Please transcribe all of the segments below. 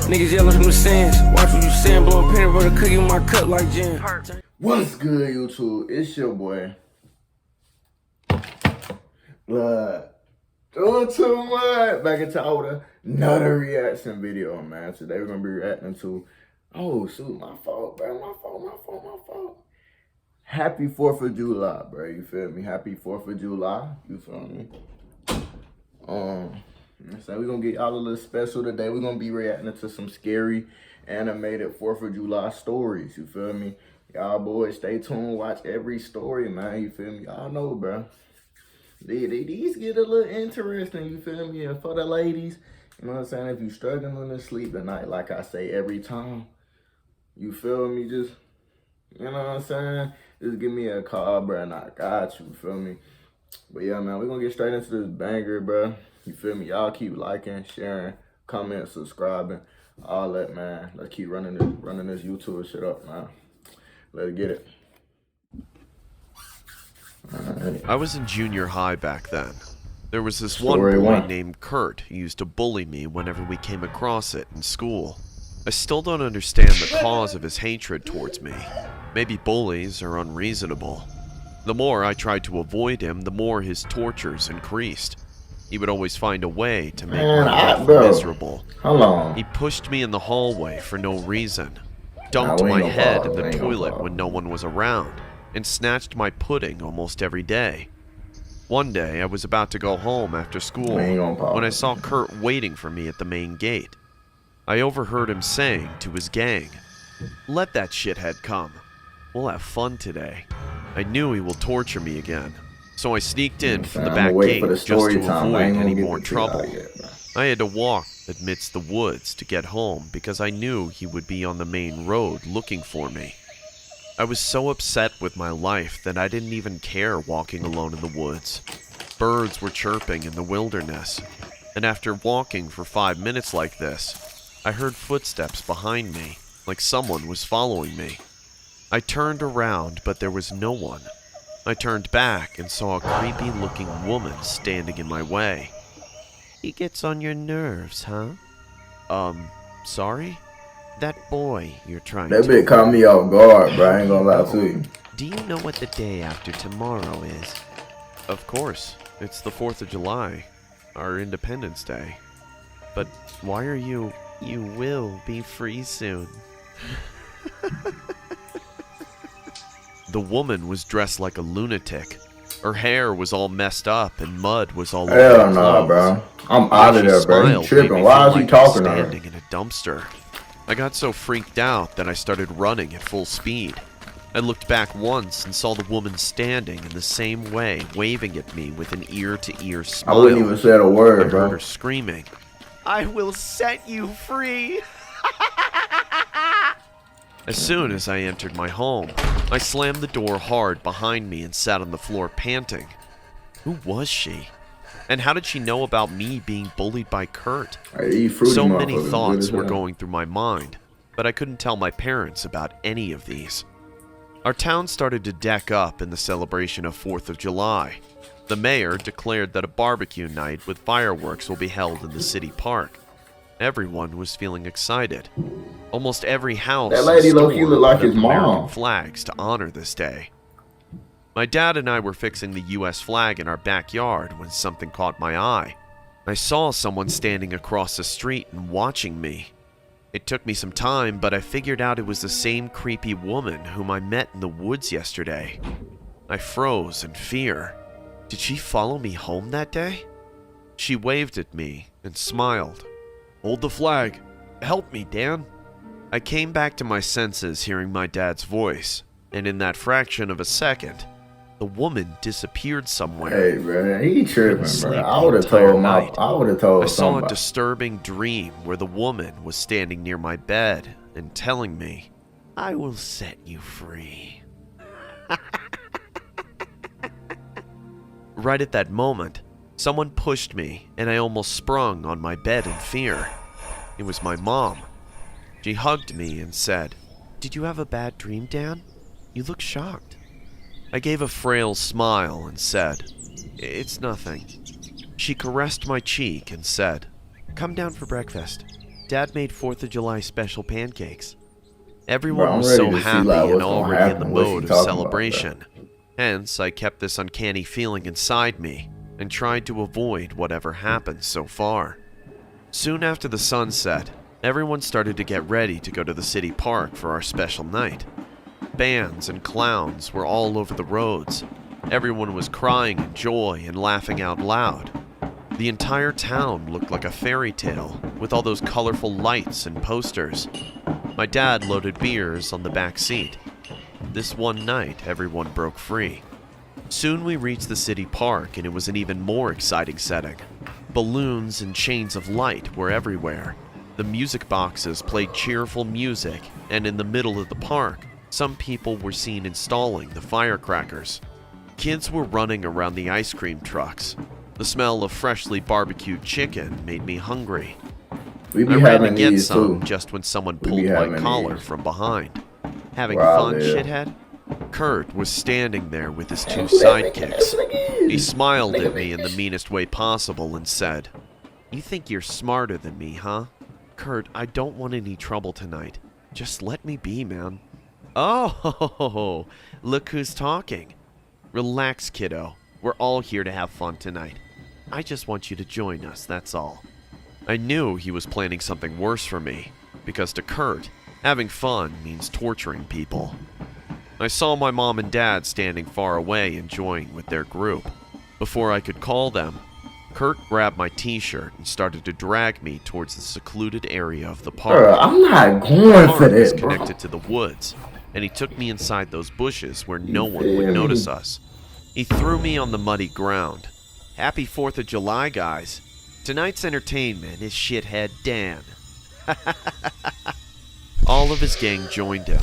Niggas yelling from the sands. Watch what you saying, blow a penny, but a cookie in my cut like gin. What's good, YouTube? It's your boy. Doing too much. Back into another reaction video, man. Today we're gonna be reacting to. Oh shoot, my fault, bro. My fault. Happy 4th of July, bro. You feel me? Happy 4th of July. You feel me? So we're gonna get y'all a little special today. We're gonna be reacting to some scary animated 4th of July stories. You feel me? Y'all boys, stay tuned. Watch every story, man. You feel me? Y'all know, bro. These get a little interesting. You feel me? And for the ladies, you know what I'm saying? If you struggling to sleep tonight, like I say every time, you feel me? Just, you know what I'm saying? Just give me a call, bro, and I got you. Feel me? But yeah, man, we're gonna get straight into this banger, bro. You feel me? Y'all keep liking, sharing, comment, subscribing, all that, man. Let's keep running this YouTube shit up, man. Let's get it. Right. I was in junior high back then. There was this one boy named Kurt who used to bully me whenever we came across it in school. I still don't understand the cause of his hatred towards me. Maybe bullies are unreasonable. The more I tried to avoid him, the more his tortures increased. He would always find a way to make my life miserable. He pushed me in the hallway for no reason, dunked my head in the toilet when no one was around, and snatched my pudding almost every day. One day, I was about to go home after school when I saw Kurt waiting for me at the main gate. I overheard him saying to his gang, "Let that shithead come. We'll have fun today." I knew he will torture me again, so I sneaked in from the back gate just to avoid any more trouble. I had to walk amidst the woods to get home because I knew he would be on the main road looking for me. I was so upset with my life that I didn't even care walking alone in the woods. Birds were chirping in the wilderness, and after walking for 5 minutes like this, I heard footsteps behind me, like someone was following me. I turned around, but there was no one. I turned back and saw a creepy-looking woman standing in my way. "He gets on your nerves, huh?" Sorry? That boy you're trying to... That bitch caught me off guard, bro. I ain't gonna lie to you. Do you know what the day after tomorrow is? Of course. It's the 4th of July, our Independence Day. But why are you... You will be free soon. The woman was dressed like a lunatic. Her hair was all messed up and mud was all over her clothes. Hell no, bro. I'm out of there, bro. He tripping. Why is he talking to her? Standing in a dumpster. I got so freaked out that I started running at full speed. I looked back once and saw the woman standing in the same way, waving at me with an ear-to-ear smile. I wouldn't even say a word, bro. I heard her screaming, "I will set you free!" As soon as I entered my home, I slammed the door hard behind me and sat on the floor panting. Who was she? And how did she know about me being bullied by Kurt? So many thoughts were going through my mind, but I couldn't tell my parents about any of these. Our town started to deck up in the celebration of 4th of July. The mayor declared that a barbecue night with fireworks will be held in the city park. Everyone was feeling excited. Almost every house that lady look like his mom. American flags to honor this day. My dad and I were fixing the U.S. flag in our backyard when something caught my eye. I saw someone standing across the street and watching me. It took me some time, but I figured out it was the same creepy woman whom I met in the woods yesterday. I froze in fear. Did she follow me home that day? She waved at me and smiled. "Hold the flag. Help me, Dan." I came back to my senses hearing my dad's voice, and in that fraction of a second, the woman disappeared somewhere. Hey, bro, he tripping, bro. I would have told somebody. I saw a disturbing dream where the woman was standing near my bed and telling me, "I will set you free." Right at that moment, someone pushed me and I almost sprung on my bed in fear. It was my mom. She hugged me and said, "Did you have a bad dream, Dan? You look shocked." I gave a frail smile and said, "It's nothing." She caressed my cheek and said, "Come down for breakfast." Dad made 4th of July special pancakes. Everyone I'm was ready so to see, happy like, and what's gonna already in happen. the What's she mode of talking about, celebration. Hence, I kept this uncanny feeling inside me and tried to avoid whatever happened so far. Soon after the sunset, everyone started to get ready to go to the city park for our special night. Bands and clowns were all over the roads. Everyone was crying in joy and laughing out loud. The entire town looked like a fairy tale with all those colorful lights and posters. My dad loaded beers on the back seat. This one night, everyone broke free. Soon we reached the city park and it was an even more exciting setting. Balloons and chains of light were everywhere. The music boxes played cheerful music, and in the middle of the park, some people were seen installing the firecrackers. Kids were running around the ice cream trucks. The smell of freshly barbecued chicken made me hungry. We be I ran to having get these some too. just when someone We pulled be my having collar these. from behind. Having Wow, fun, yeah. shithead? Kurt was standing there with his two Who that nigga sidekicks. is? He smiled Nigga, at me in the nigga. meanest way possible and said, "You think you're smarter than me, huh? Kurt, I don't want any trouble tonight. Just let me be, man." Oh, look who's talking. Relax, kiddo. We're all here to have fun tonight. I just want you to join us, that's all. I knew he was planning something worse for me, because to Kurt, having fun means torturing people. I saw my mom and dad standing far away enjoying with their group. Before I could call them, Kurt grabbed my t-shirt and started to drag me towards the secluded area of the park. Bro, I'm not The going for park is that, bro. connected to the woods, and he took me inside those bushes where no You one feel would me? notice us. He threw me on the muddy ground. Happy 4th of July, guys. Tonight's entertainment is Shithead Dan. All of his gang joined him.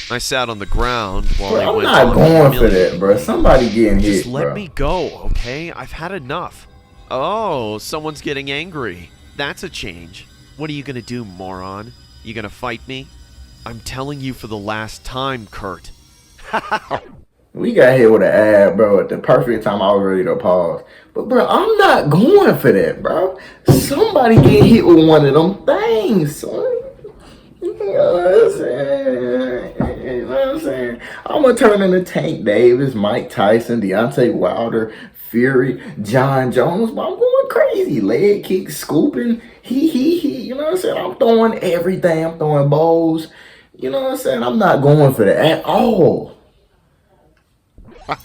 I sat on the ground while Bro, he I'm went not on going for humiliating that, bro. Somebody getting hit, Just let bro. me go, okay? I've had enough. Oh, someone's getting angry. That's a change. What are you gonna do, moron? You gonna fight me? I'm telling you for the last time, Kurt. We got hit with an ad, bro, at the perfect time. I was ready to pause. But, bro, I'm not going for that, bro. Somebody get hit with one of them things, son. You know what I'm saying? You know what I'm saying? I'm going to turn into Tank Davis, Mike Tyson, Deontay Wilder, Fury, John Jones. But I'm going crazy. Leg kick, scooping. He. You know what I'm saying? I'm throwing everything. I'm throwing bowls. You know what I'm saying? I'm not going for that at all.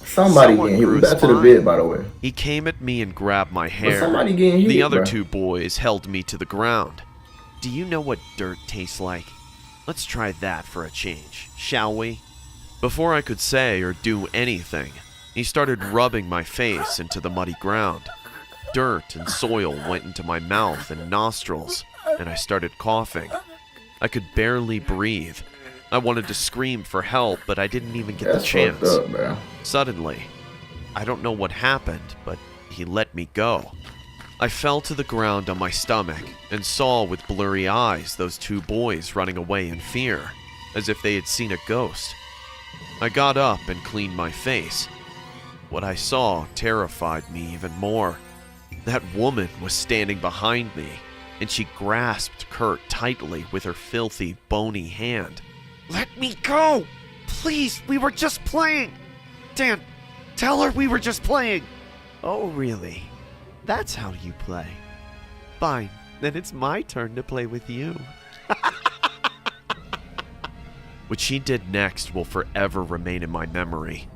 Somebody Someone getting hit. grew We his back to the spine. vid, by the way. He came at me and grabbed my hair. somebody getting hit, the other bruh. two boys held me to the ground. Do you know what dirt tastes like? Let's try that for a change, shall we? Before I could say or do anything, he started rubbing my face into the muddy ground. Dirt and soil went into my mouth and nostrils, and I started coughing. I could barely breathe. I wanted to scream for help, but I didn't even get That's the chance. fucked up, man. Suddenly, I don't know what happened, but he let me go. I fell to the ground on my stomach and saw with blurry eyes those two boys running away in fear, as if they had seen a ghost. I got up and cleaned my face. What I saw terrified me even more. That woman was standing behind me, and she grasped Kurt tightly with her filthy, bony hand. "Let me go! Please, we were just playing! Dan, tell her we were just playing!" "Oh, really? That's how you play? Fine, then it's my turn to play with you." What she did next will forever remain in my memory.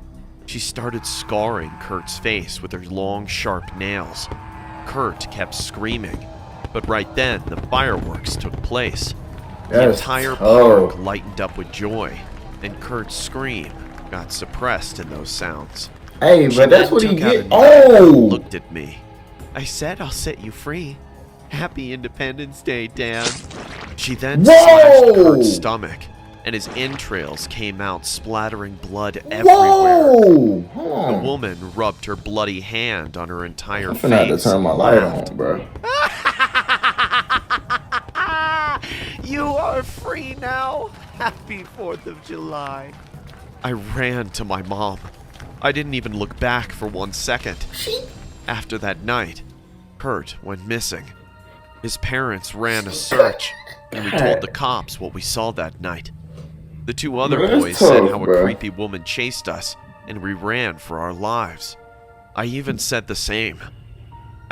She started scarring Kurt's face with her long, sharp nails. Kurt kept screaming, but right then the fireworks took place. The That's entire tough. park lightened up with joy, and Kurt's scream got suppressed in those sounds. Hey, She but that's then what he took out get. a knife and Oh! looked at me. "I said I'll set you free. Happy Independence Day, Dan." She then Whoa! slashed Kurt's stomach, and his entrails came out splattering blood everywhere. Whoa! The Hold on. woman rubbed her bloody hand on her entire I'm finna have to face. turn my and light laughed. on, bro. "You are free now. Happy 4th of July." I ran to my mom. I didn't even look back for 1 second. After that night, Kurt went missing. His parents ran a search, and we told the cops what we saw that night. The two other boys said how a creepy woman chased us, and we ran for our lives. I even said the same.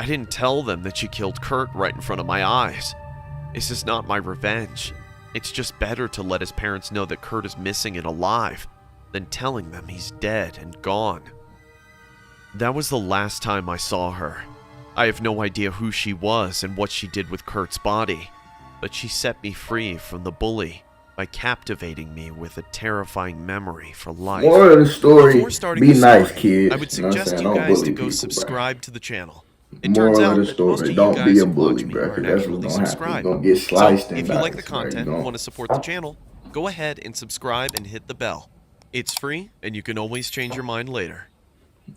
I didn't tell them that she killed Kurt right in front of my eyes. This is not my revenge. It's just better to let his parents know that Kurt is missing and alive than telling them he's dead and gone. That was the last time I saw her. I have no idea who she was and what she did with Kurt's body, but she set me free from the bully by captivating me with a terrifying memory for life. More of the story, Before starting be the nice, story, kids. I would suggest you guys to go subscribe to the channel. It More turns of out the that story, most of you don't guys be a who bully, watch me bro, aren't that's actually what's gonna happen. subscribed. You're gonna get sliced So and if you like the diced, bro. content You and want to support the channel, go ahead and subscribe and hit the bell. It's free, and you can always change your mind later.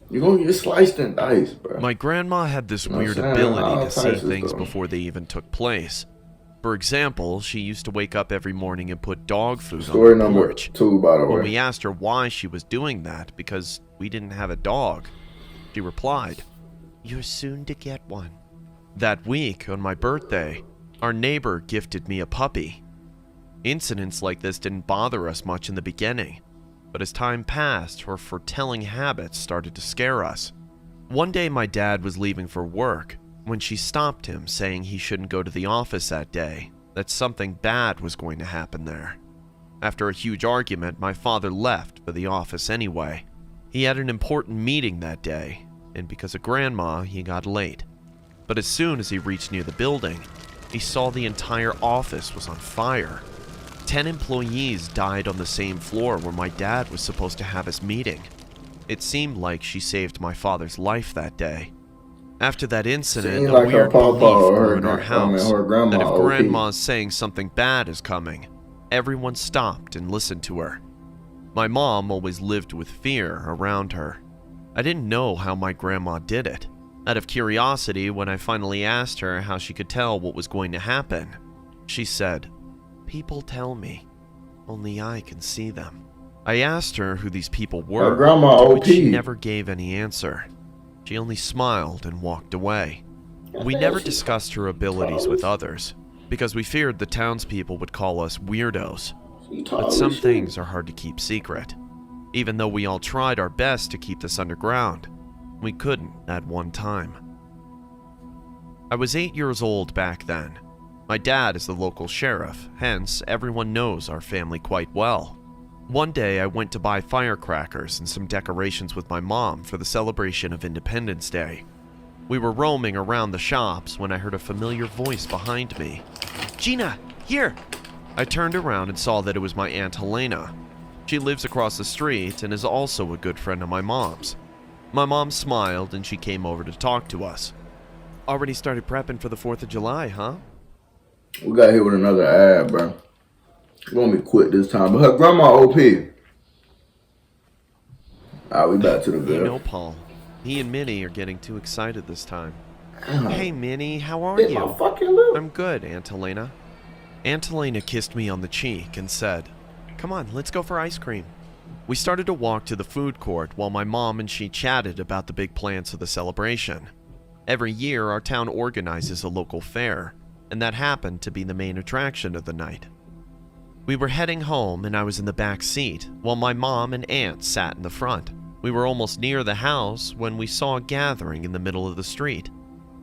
You're gonna get sliced and diced, bro. My grandma had this weird ability to see things before they even took place. For example, she used to wake up every morning and put dog food on the porch. Story number 2, by the way. When we asked her why she was doing that, because we didn't have a dog, she replied, "You're soon to get one." That week, on my birthday, our neighbor gifted me a puppy. Incidents like this didn't bother us much in the beginning, but as time passed, her foretelling habits started to scare us. One day my dad was leaving for work when she stopped him, saying he shouldn't go to the office that day, that something bad was going to happen there. After a huge argument, my father left for the office anyway. He had an important meeting that day, and because of Grandma, he got late. But as soon as he reached near the building, he saw the entire office was on fire. 10 employees died on the same floor where my dad was supposed to have his meeting. It seemed like she saved my father's life that day. After that incident, a weird belief grew in our house that if Grandma's saying something bad is coming, everyone stopped and listened to her. My mom always lived with fear around her. I didn't know how my grandma did it. Out of curiosity, when I finally asked her how she could tell what was going to happen, she said, "People tell me, only I can see them." I asked her who these people were, to which she never gave any answer. She only smiled and walked away. We never discussed her abilities with others, because we feared the townspeople would call us weirdos. But some things are hard to keep secret. Even though we all tried our best to keep this underground, we couldn't at one time. I was 8 years old back then. My dad is the local sheriff, hence everyone knows our family quite well. One day I went to buy firecrackers and some decorations with my mom for the celebration of Independence Day. We were roaming around the shops when I heard a familiar voice behind me. "Gina, here!" I turned around and saw that it was my Aunt Helena. She lives across the street and is also a good friend of my mom's. My mom smiled and she came over to talk to us. "Already started prepping for the 4th of July, huh?" We got hit with another ad, bro. We're gonna be quick this time, but her grandma OP. Alright, we back to the video. You know, Paul, he and Minnie are getting too excited this time. Damn. "Hey, Minnie, how are Hit you?" my fucking lip. "I'm good, Aunt Helena." Aunt Helena kissed me on the cheek and said, "Come on, let's go for ice cream." We started to walk to the food court while my mom and she chatted about the big plans for the celebration. Every year, our town organizes a local fair, and that happened to be the main attraction of the night. We were heading home and I was in the back seat, while my mom and aunt sat in the front. We were almost near the house when we saw a gathering in the middle of the street.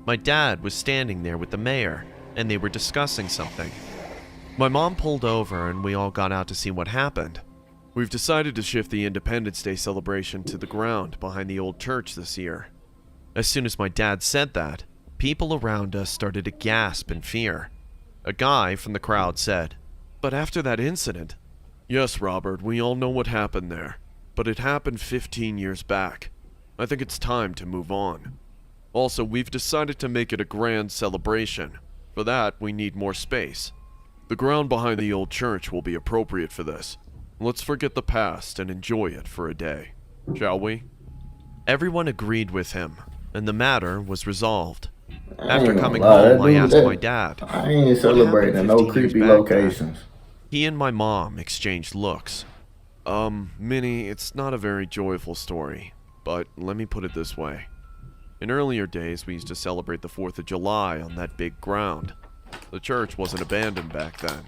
My dad was standing there with the mayor, and they were discussing something. My mom pulled over and we all got out to see what happened. "We've decided to shift the Independence Day celebration to the ground behind the old church this year." As soon as my dad said that, people around us started to gasp in fear. A guy from the crowd said, "But after that incident..." "Yes, Robert, we all know what happened there, but it happened 15 years back. I think it's time to move on. Also, we've decided to make it a grand celebration. For that, we need more space. The ground behind the old church will be appropriate for this. Let's forget the past and enjoy it for a day, shall we?" Everyone agreed with him, and the matter was resolved. After coming home, I asked my dad, I ain't celebrating in no creepy locations. He and my mom exchanged looks. Minnie, it's not a very joyful story, but let me put it this way. In earlier days, we used to celebrate the 4th of July on that big ground. The church wasn't abandoned back then.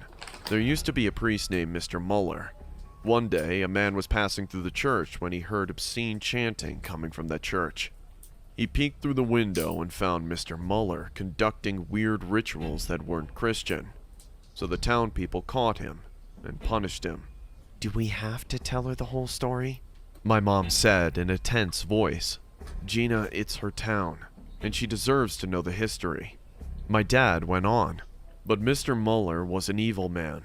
There used to be a priest named Mr. Muller. One day, a man was passing through the church when he heard obscene chanting coming from that church. He peeked through the window and found Mr. Muller conducting weird rituals that weren't Christian. So the town people caught him and punished him. "Do we have to tell her the whole story?" my mom said in a tense voice. "Gina, it's her town, and she deserves to know the history." My dad went on, "But Mr. Muller was an evil man.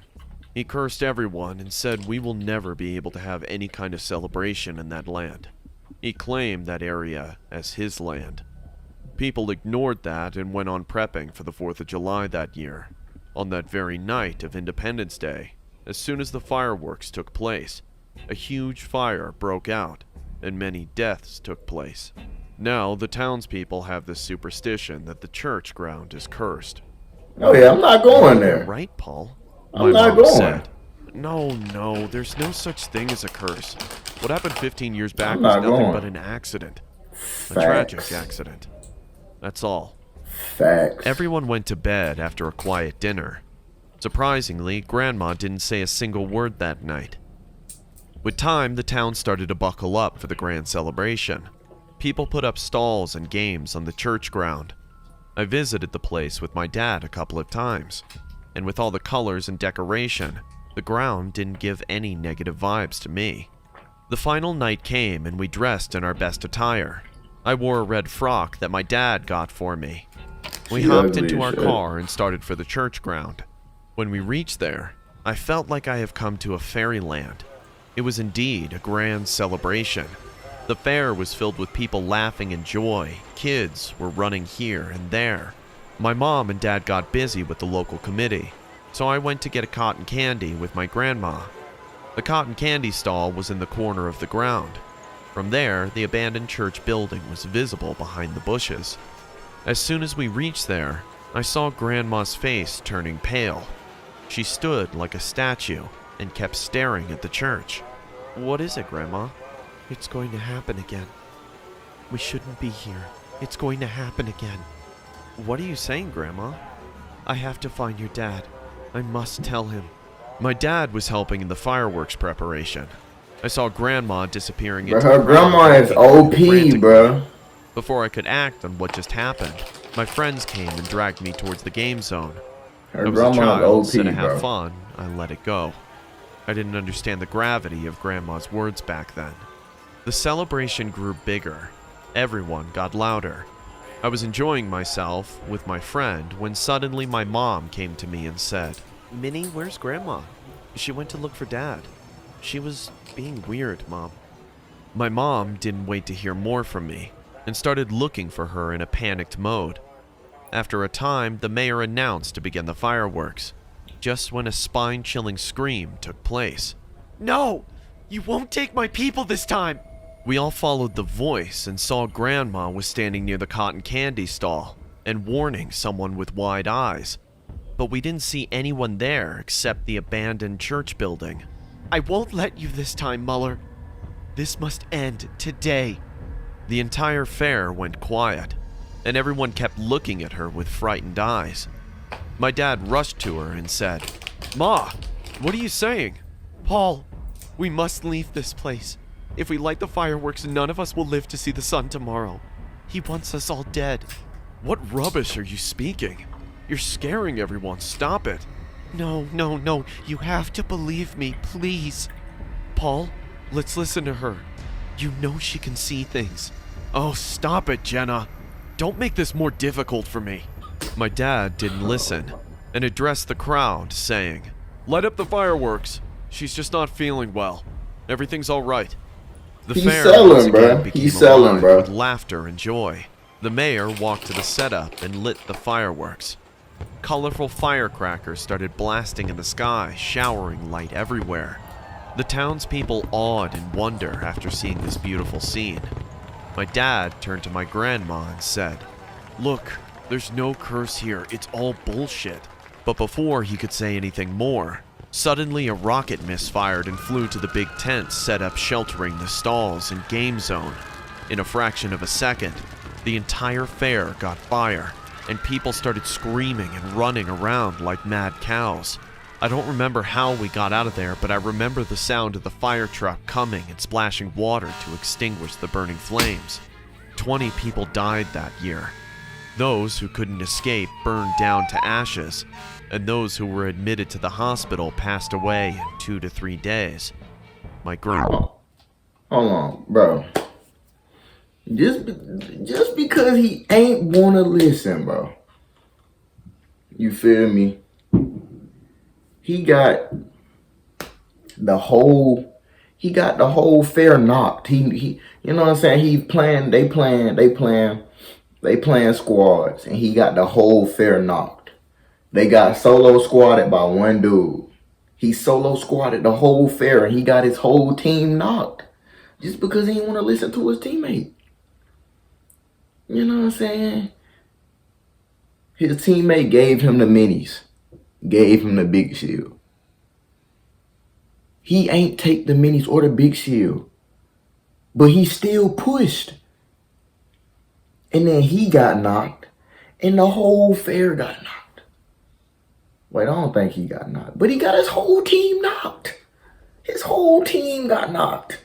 He cursed everyone and said we will never be able to have any kind of celebration in that land. He claimed that area as his land. People ignored that and went on prepping for the 4th of July that year. On that very night of Independence Day, as soon as the fireworks took place, a huge fire broke out, and many deaths took place. Now, the townspeople have this superstition that the church ground is cursed." Oh yeah, I'm not going there. "Right, Paul?" I'm my not mom going. said. No, there's no such thing as a curse. What happened 15 years back I'm was not nothing going. but an accident. A Facts. tragic accident. That's all. Facts. Everyone went to bed after a quiet dinner. Surprisingly, Grandma didn't say a single word that night. With time, the town started to buckle up for the grand celebration. People put up stalls and games on the church ground. I visited the place with my dad a couple of times, and with all the colors and decoration, the ground didn't give any negative vibes to me. The final night came and we dressed in our best attire. I wore a red frock that my dad got for me. We hopped into our car and started for the church ground. When we reached there, I felt like I have come to a fairyland. It was indeed a grand celebration. The fair was filled with people laughing in joy. Kids were running here and there. My mom and dad got busy with the local committee, so I went to get a cotton candy with my grandma. The cotton candy stall was in the corner of the ground. From there, the abandoned church building was visible behind the bushes. As soon as we reached there, I saw Grandma's face turning pale. She stood like a statue and kept staring at the church. "What is it, Grandma?" "It's going to happen again. We shouldn't be here. It's going to happen again." "What are you saying, Grandma?" "I have to find your dad. I must tell him." My dad was helping in the fireworks preparation. I saw Grandma disappearing into Her the crowd, grandma is frantically. OP, bro. Before I could act on what just happened, my friends came and dragged me towards the game zone. Her I was a grandma child, is so to OP, have bro. fun, I let it go. I didn't understand the gravity of Grandma's words back then. The celebration grew bigger. Everyone got louder. I was enjoying myself with my friend when suddenly my mom came to me and said, "Minnie, where's Grandma? She went to look for Dad. She was being weird, Mom." My mom didn't wait to hear more from me and started looking for her in a panicked mode. After a time, the mayor announced to begin the fireworks, just when a spine-chilling scream took place. "No! You won't take my people this time!" We all followed the voice and saw Grandma was standing near the cotton candy stall and warning someone with wide eyes. But we didn't see anyone there except the abandoned church building. "I won't let you this time, Muller. This must end today." The entire fair went quiet, and everyone kept looking at her with frightened eyes. My dad rushed to her and said, "Ma, what are you saying?" "Paul, we must leave this place. If we light the fireworks, none of us will live to see the sun tomorrow. He wants us all dead." "What rubbish are you speaking? You're scaring everyone. Stop it." No, you have to believe me, please." "Paul, let's listen to her. You know she can see things." "Oh, stop it, Jenna. Don't make this more difficult for me." My dad didn't listen and addressed the crowd, saying, "Light up the fireworks. She's just not feeling well. Everything's all right." The He's fair selling, once again bruh. became He's selling, alive bruh. with laughter and joy. The mayor walked to the setup and lit the fireworks. Colorful firecrackers started blasting in the sky, showering light everywhere. The townspeople awed in wonder after seeing this beautiful scene. My dad turned to my grandma and said, "Look, there's no curse here. It's all bullshit." But before he could say anything more, suddenly a rocket misfired and flew to the big tent set up sheltering the stalls and game zone. In a fraction of a second, The entire fair got fire, and people started screaming and running around like mad cows. I don't remember how we got out of there, but I remember the sound of the fire truck coming and splashing water to extinguish the burning flames. 20 people died that year. Those who couldn't escape burned down to ashes, and those who were admitted to the hospital passed away in 2 to 3 days. My grandma. Hold on, bro. Just because he ain't wanna listen, bro. You feel me? He got the whole fair knocked. He you know what I'm saying? They playing squads, and he got the whole fair knocked. They got solo squatted by one dude. He solo squatted the whole fair, and he got his whole team knocked just because he didn't want to listen to his teammate. You know what I'm saying? His teammate gave him the minis, gave him the big shield. He ain't take the minis or the big shield, but he still pushed. And then he got knocked, and the whole fair got knocked. Wait, I don't think he got knocked, but he got his whole team knocked. His whole team got knocked.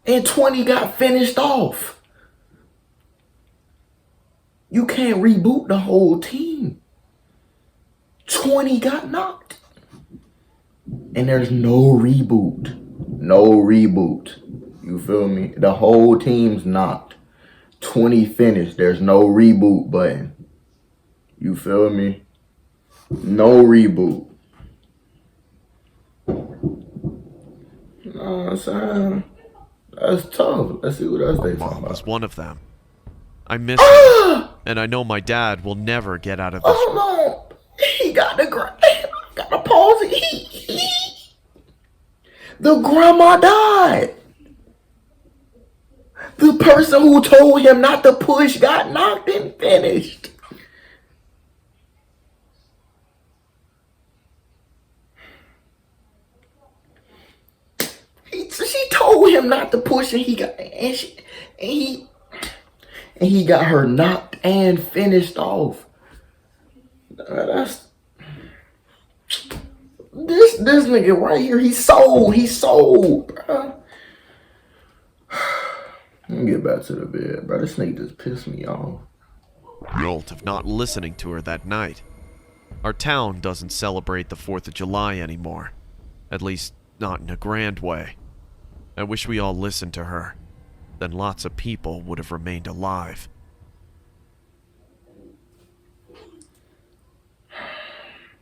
And 20 got finished off. You can't reboot the whole team. 20 got knocked. And there's no reboot. No reboot. You feel me? The whole team's knocked. 20 finished. There's no reboot button. You feel me? No reboot. You know what I'm saying? That's tough. Let's see what else they talking about. Was one of them. I miss him, and I know my dad will never get out of this. Hold on. He got the pause it. The grandma died. The person who told him not to push got knocked and finished. She told him not to push, and he got her knocked and finished off. That's this nigga right here. He's sold, bro. Let me get back to the bed, bro. This nigga just pissed me off. Guilt of not listening to her that night. Our town doesn't celebrate the 4th of July anymore. At least, not in a grand way. I wish we all listened to her. Then lots of people would have remained alive.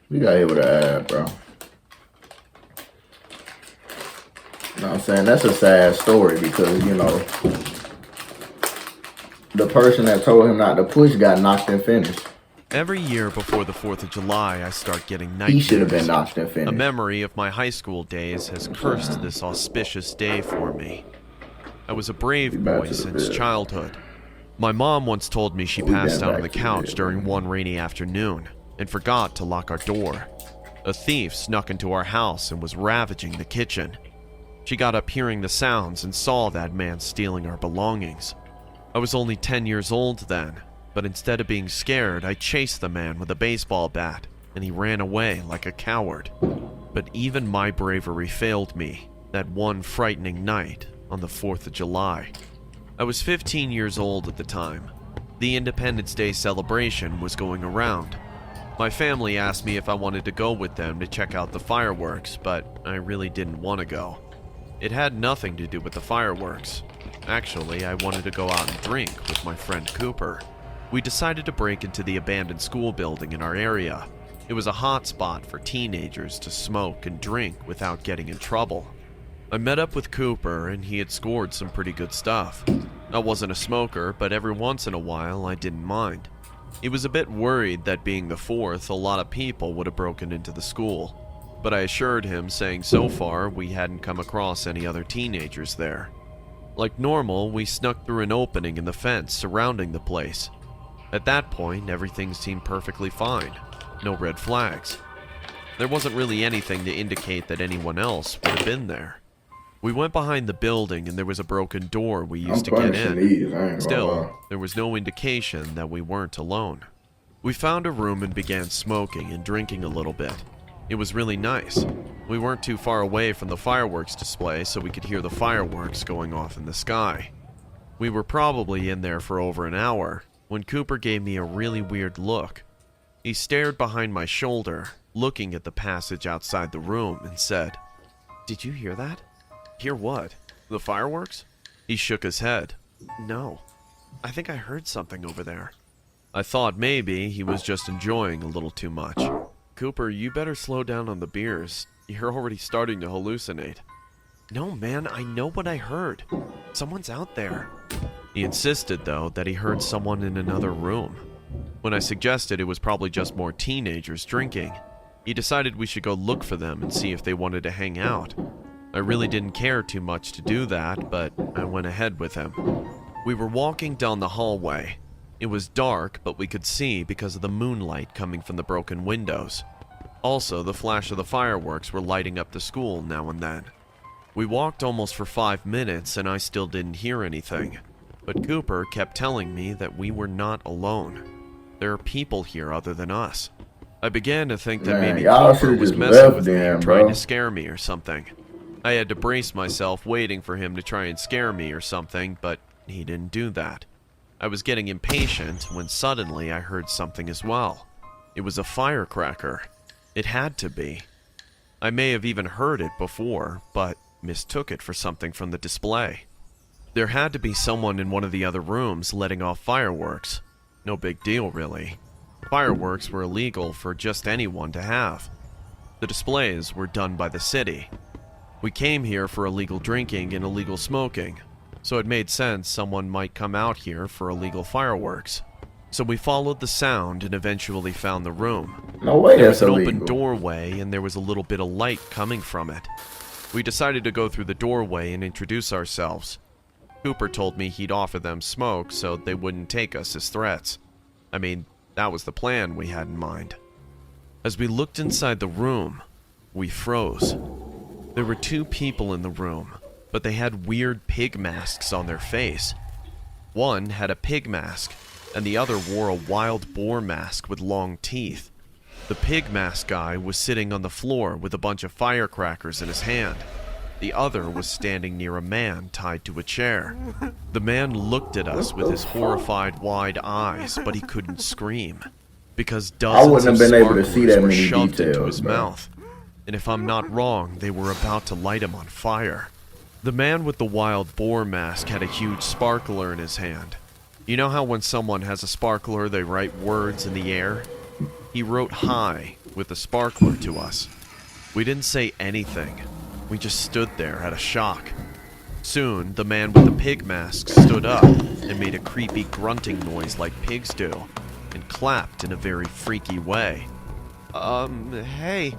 We got hit with an ad, bro. You know what I'm saying? That's a sad story because, you know, the person that told him not to push got knocked and finished. Every year before the 4th of July, I start getting nightmares. He should have been knocked and finished. A memory of my high school days has cursed this auspicious day for me. I was a brave boy since childhood. My mom once told me she passed out on the couch during one rainy afternoon and forgot to lock our door. A thief snuck into our house and was ravaging the kitchen. She got up hearing the sounds and saw that man stealing our belongings. I was only 10 years old then, but instead of being scared, I chased the man with a baseball bat, and he ran away like a coward. But even my bravery failed me that one frightening night on the 4th of July. I was 15 years old at the time. The Independence Day celebration was going around. My family asked me if I wanted to go with them to check out the fireworks, but I really didn't want to go. It had nothing to do with the fireworks. Actually, I wanted to go out and drink with my friend Cooper. We decided to break into the abandoned school building in our area. It was a hot spot for teenagers to smoke and drink without getting in trouble. I met up with Cooper and he had scored some pretty good stuff. I wasn't a smoker, but every once in a while I didn't mind. He was a bit worried that being the 4th, a lot of people would have broken into the school. But I assured him, saying so far we hadn't come across any other teenagers there. Like normal, we snuck through an opening in the fence surrounding the place. At that point, everything seemed perfectly fine. No red flags. There wasn't really anything to indicate that anyone else would have been there. We went behind the building and there was a broken door we I'm used to get punishing in. these, I ain't gonna Still, lie. there was no indication that we weren't alone. We found a room and began smoking and drinking a little bit. It was really nice. We weren't too far away from the fireworks display, so we could hear the fireworks going off in the sky. We were probably in there for over an hour when Cooper gave me a really weird look. He stared behind my shoulder, looking at the passage outside the room, and said, "Did you hear that?" "Hear what? The fireworks?" He shook his head. "No. I think I heard something over there." I thought maybe he was just enjoying a little too much. "Cooper, you better slow down on the beers. You're already starting to hallucinate." "No, man, I know what I heard. Someone's out there." He insisted, though, that he heard someone in another room. When I suggested it was probably just more teenagers drinking, he decided we should go look for them and see if they wanted to hang out. I really didn't care too much to do that, but I went ahead with him. We were walking down the hallway. It was dark, but we could see because of the moonlight coming from the broken windows. Also, the flash of the fireworks were lighting up the school now and then. We walked almost for 5 minutes and I still didn't hear anything. But Cooper kept telling me that we were not alone. There are people here other than us. I began to think that maybe Cooper was messing with me and trying to scare me or something. I had to brace myself waiting for him to try and scare me or something, but he didn't do that. I was getting impatient when suddenly I heard something as well. It was a firecracker. It had to be. I may have even heard it before, but mistook it for something from the display. There had to be someone in one of the other rooms letting off fireworks. No big deal, really. Fireworks were illegal for just anyone to have. The displays were done by the city. We came here for illegal drinking and illegal smoking, so it made sense someone might come out here for illegal fireworks. So we followed the sound and eventually found the room. No way There was that's an illegal. open doorway and there was a little bit of light coming from it. We decided to go through the doorway and introduce ourselves. Cooper told me he'd offer them smoke so they wouldn't take us as threats. I mean, that was the plan we had in mind. As we looked inside the room, we froze. There were 2 people in the room, but they had weird pig masks on their face. One had a pig mask, and the other wore a wild boar mask with long teeth. The pig mask guy was sitting on the floor with a bunch of firecrackers in his hand. The other was standing near a man tied to a chair. The man looked at us with his horrified wide eyes, but he couldn't scream, because dozens of sparklers were shoved into his mouth. And if I'm not wrong, they were about to light him on fire. The man with the wild boar mask had a huge sparkler in his hand. You know how when someone has a sparkler, they write words in the air? He wrote "hi" with the sparkler to us. We didn't say anything. We just stood there at a shock. Soon, the man with the pig mask stood up and made a creepy grunting noise like pigs do, and clapped in a very freaky way. Hey,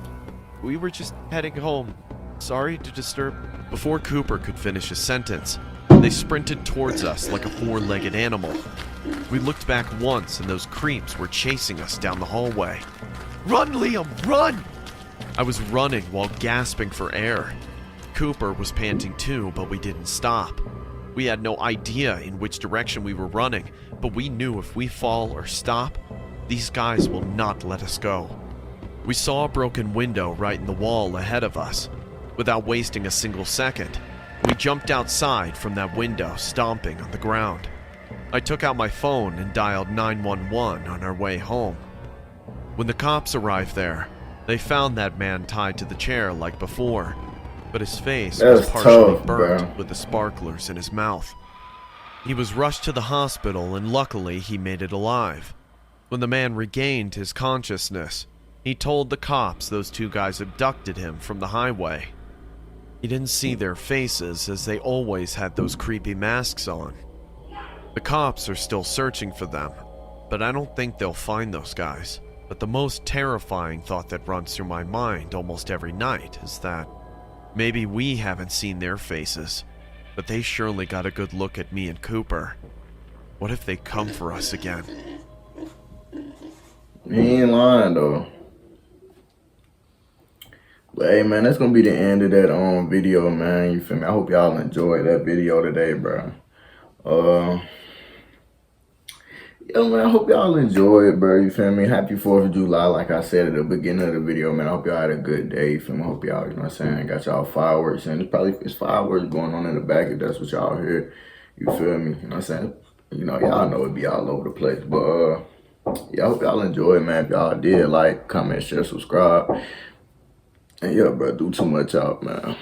we were just heading home. Sorry to disturb." Before Cooper could finish his sentence, they sprinted towards us like a 4-legged animal. We looked back once and those creeps were chasing us down the hallway. "Run, Liam, run!" I was running while gasping for air. Cooper was panting too, but we didn't stop. We had no idea in which direction we were running, but we knew if we fall or stop, these guys will not let us go. We saw a broken window right in the wall ahead of us. Without wasting a single second, we jumped outside from that window, stomping on the ground. I took out my phone and dialed 911 on our way home. When the cops arrived there, they found that man tied to the chair like before, but his face was partially burnt with the sparklers in his mouth. He was rushed to the hospital and luckily he made it alive. When the man regained his consciousness, he told the cops those 2 guys abducted him from the highway. He didn't see their faces as they always had those creepy masks on. The cops are still searching for them, but I don't think they'll find those guys. But the most terrifying thought that runs through my mind almost every night is that maybe we haven't seen their faces, but they surely got a good look at me and Cooper. What if they come for us again? He ain't lying though. But hey, man, that's gonna be the end of that video, man. You feel me? I hope y'all enjoyed that video today, bro. Yo, man, I hope y'all enjoy it, bro. You feel me? Happy 4th of July, like I said at the beginning of the video, man. I hope y'all had a good day. You feel me? I hope y'all, you know what I'm saying, got y'all fireworks. And it's fireworks going on in the back if that's what y'all hear. You feel me? You know what I'm saying? You know, y'all know it be all over the place. But, yeah, I hope y'all enjoy it, man. If y'all did, like, comment, share, subscribe. And, yeah, bro, do too much out, man.